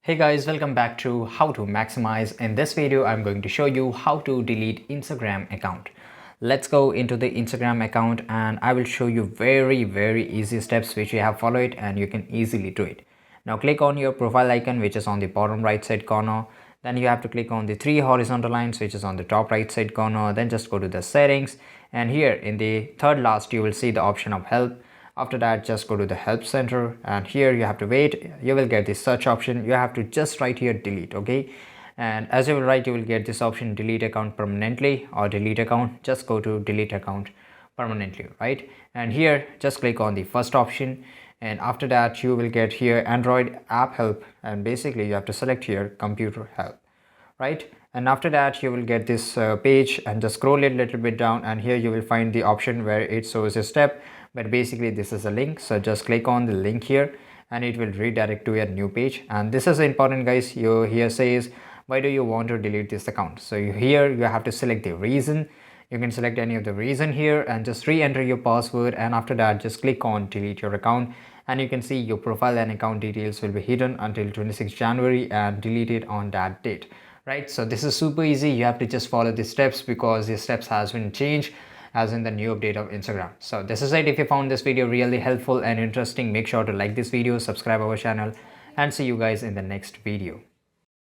Hey guys, welcome back to How to Maximize. In this video, I'm going to show you how to delete Instagram account. Let's go into the Instagram account and I will show you very easy steps which you have followed and you can easily do it. Now click on your profile icon which is on the bottom right side corner. Then you have to click on the three horizontal lines which is on the top right side corner. Then just go to the settings and here in the third last you will see the option of help. After that, just go to the help center and here you have to wait. You will get this search option. You have to just write here delete, okay? And as you will write, you will get this option delete account permanently or delete account. Just go to delete account permanently, right? And here just click on the first option and after that you will get here Android app help and basically you have to select here computer help, right? And after that you will get this page and just scroll it a little bit down and here you will find the option where it shows a step, but basically this is a link, so just click on the link here and it will redirect to your new page. And this is important guys, you here says why do you want to delete this account. So here you have to select the reason. You can select any of the reason here and just re-enter your password and after that just click on delete your account and you can see your profile and account details will be hidden until 26 January and deleted on that date, right? So this is super easy. You have to just follow the steps because the steps has been changed as in the new update of Instagram. So this is it. If you found this video really helpful and interesting, make sure to like this video, subscribe our channel and see you guys in the next video.